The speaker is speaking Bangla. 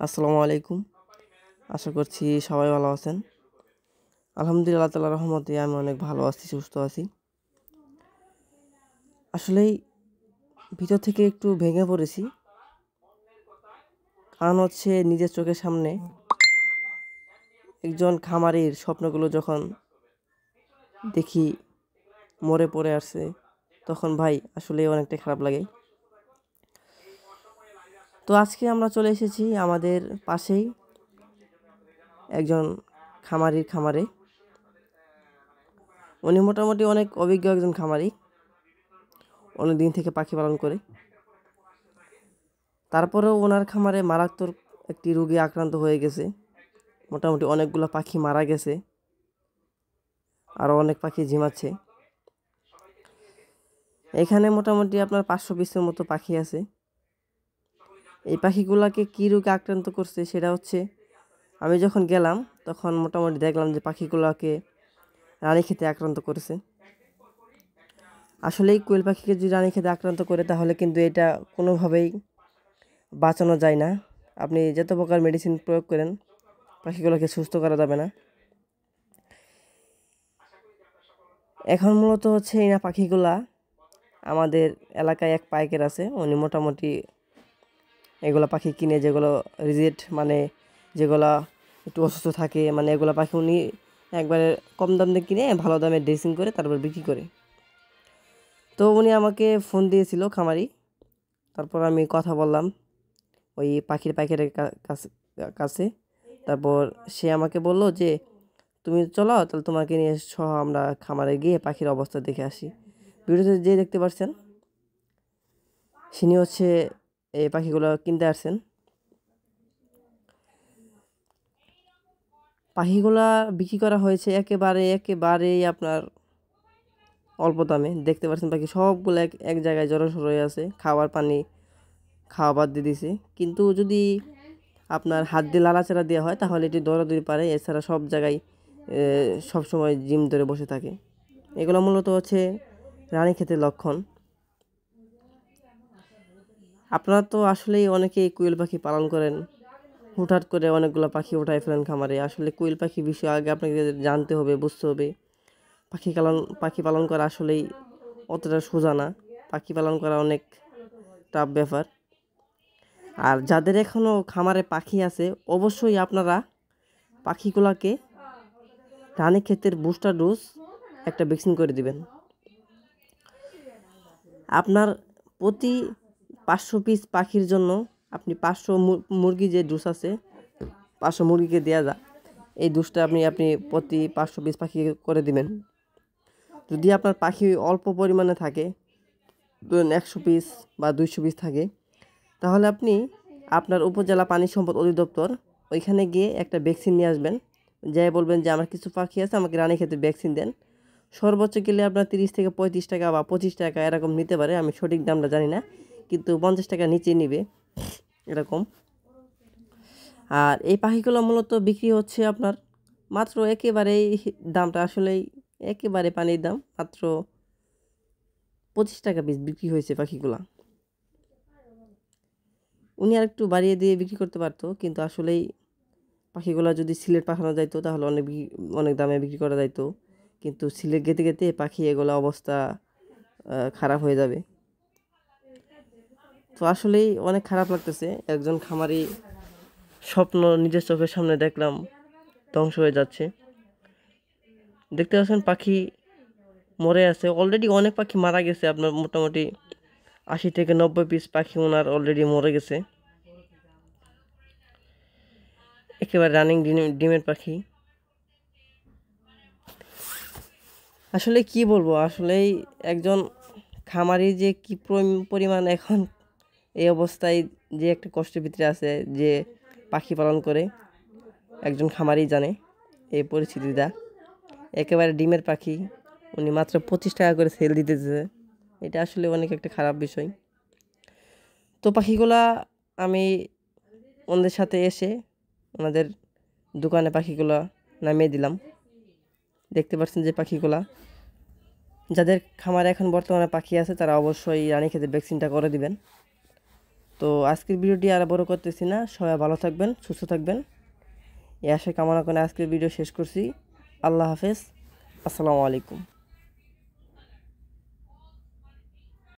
আসসালামু আলাইকুম। আশা করছি সবাই ভালো আছেন। আলহামদুলিল্লাহ, আল্লাহ তাআলার রহমতে আমি অনেক ভালো আছি, সুস্থ আছি। আসলেই ভিতর থেকে একটু ভেঙে পড়েছি। কারণ হচ্ছে নিজের চোখের সামনে একজন খামারির স্বপ্নগুলো যখন দেখি মরে পড়ে আসছে, তখন ভাই আসলেই অনেকটাই খারাপ লাগে। তো আজকে আমরা চলে এসেছি আমাদের পাশেই একজন খামারির খামারে। উনি মোটামুটি অনেক অভিজ্ঞ একজন খামারি, অনেক দিন থেকে পাখি পালন করে। তারপরেও ওনার খামারে মারাত্মক একটি রোগে আক্রান্ত হয়ে গেছে। মোটামুটি অনেকগুলো পাখি মারা গেছে, আরও অনেক পাখি ঝিমাচ্ছে। এখানে মোটামুটি আপনার 500 পিসের মতো পাখি আছে। এই পাখিগুলোকে কী রোগে আক্রান্ত করছে সেটা হচ্ছে, আমি যখন গেলাম তখন মোটামুটি দেখলাম যে পাখিগুলোকে রানীক্ষেতে আক্রান্ত করেছে। আসলে এই কোয়েল পাখিকে যদি রানীক্ষেতে আক্রান্ত করে তাহলে কিন্তু এটা কোনোভাবেই বাঁচানো যায় না। আপনি যত প্রকার মেডিসিন প্রয়োগ করেন, পাখিগুলোকে সুস্থ করা যাবে না। এখন মূলত হচ্ছে এই না পাখিগুলা আমাদের এলাকায় এক পাইকার আছে, উনি মোটামুটি এগুলো পাখি কিনে, যেগুলো রিজেক্ট মানে যেগুলা একটু অসুস্থ থাকে, মানে এগুলো পাখি উনি একবারে কম দাম দিয়ে কিনে ভালো দামে ড্রেসিং করে তারপর বিক্রি করে। তো উনি আমাকে ফোন দিয়েছিল খামারি, তারপর আমি কথা বললাম ওই পাখির পাইকারের কাছে। তারপর সে আমাকে বলল যে তুমি চলো, তাহলে তোমাকে নিয়ে সহ আমরা খামারে গিয়ে পাখির অবস্থা দেখে আসি। ভিডিওতে যে দেখতে পাচ্ছেন তিনি হচ্ছে এই পাখিগুলো কিনতে আসছেন। পাখিগুলা বিক্রি করা হয়েছে একেবারেই আপনার অল্প দামে। দেখতে পাচ্ছেন পাখি সবগুলো এক জায়গায় জড়সড় হয়ে আছে, খাওয়া বাদ দিয়ে দিছে। কিন্তু যদি আপনার হাত দিয়ে লাড়াচাড়া দেওয়া হয় তাহলে এটি দৌড়াদৌড়ি পারে, এছাড়া সব জায়গায় সবসময় জিম ধরে বসে থাকে। এগুলো মূলত হচ্ছে রানীক্ষেতের লক্ষণ। আপনারা তো আসলেই অনেকেই কোয়েল পাখি পালন করেন, হুটহাট করে অনেকগুলো পাখি উঠায় ফেলেন খামারে। আসলে কোয়েল পাখি বিষয়ে আগে আপনাকে জানতে হবে, বুঝতে হবে। পাখি পালন করা আসলেই অতটা সোজা না। পাখি পালন করা অনেক টাফ ব্যাপার। আর যাদের এখনও খামারে পাখি আছে, অবশ্যই আপনারা পাখিগুলোকে রানীক্ষেতের বুস্টার ডোজ একটা ভ্যাকসিন করে দিবেন। আপনার প্রতি 500 পিস পাখির জন্য আপনি 500 মুরগি যে ডোজ আছে, 500 মুরগিকে দেওয়া যায়, এই ডোজটা আপনি প্রতি 500 পিস পাখি করে দিবেন। যদি আপনার পাখি অল্প পরিমাণে থাকে, ধরুন 100 পিস বা 200 পিস থাকে, তাহলে আপনি আপনার উপজেলা পানি সম্পদ অধিদপ্তর ওইখানে গিয়ে একটা ভ্যাকসিন নিয়ে আসবেন। যাই বলবেন যে আমার কিছু পাখি আছে, আমাকে রানীক্ষেতে ভ্যাকসিন দেন। সর্বোচ্চ গেলে আপনার 30 থেকে 35 টাকা বা 25 টাকা এরকম নিতে পারে, আমি সঠিক দামটা জানি না, কিন্তু 50 টাকা নিচে নিবে এরকম। আর এই পাখিগুলো মূলত বিক্রি হচ্ছে আপনার মাত্র একেবারেই, দামটা আসলেই একেবারে পানির দাম, মাত্র 25 টাকা পিস বিক্রি হয়েছে পাখিগুলা। উনি আর একটু বাড়িয়ে দিয়ে বিক্রি করতে পারতো, কিন্তু আসলেই পাখিগুলো যদি সিলেট পাঠানো যাইতো তাহলে অনেক দামে বিক্রি করা যাইতো। কিন্তু সিলেট গেতে গেতে পাখি এগুলো অবস্থা খারাপ হয়ে যাবে। তো আসলেই অনেক খারাপ লাগতেছে, একজন খামারি স্বপ্ন নিজের চোখের সামনে দেখলাম ধ্বংস হয়ে যাচ্ছে। দেখতে পাচ্ছেন পাখি মরে আছে, অলরেডি অনেক পাখি মারা গেছে। আপনার মোটামুটি 80 থেকে 90 পিস পাখি ওনার অলরেডি মরে গেছে, একেবারে রানিং ডিমের পাখি। আসলে কি বলবো, আসলেই একজন খামারি যে কি পরিমাণ এখন এই অবস্থায় যে একটা কষ্টের ভিতরে আছে, যে পাখি পালন করে, একজন খামারি জানে এই পরিস্থিতিটা। একেবারে ডিমের পাখি উনি মাত্র 25 টাকা করে সেল দিতেছে, এটা আসলে অনেক একটা খারাপ বিষয়। তো পাখিগুলা আমি ওনাদের সাথে এসে ওনাদের দোকানে পাখিগুলা নামিয়ে দিলাম। দেখতে পাচ্ছেন যে পাখিগুলা, যাদের খামারে এখন বর্তমানে পাখি আছে তারা অবশ্যই রানীক্ষেতের ভ্যাকসিনটা করে দিবেন। তো আজকের ভিডিওটি আর বড় করতেছি না, সবাই ভালো থাকবেন, সুস্থ থাকবেন, এই আশা কামনা করে আজকের ভিডিও শেষ করছি। আল্লাহ হাফেজ, আসসালামু আলাইকুম।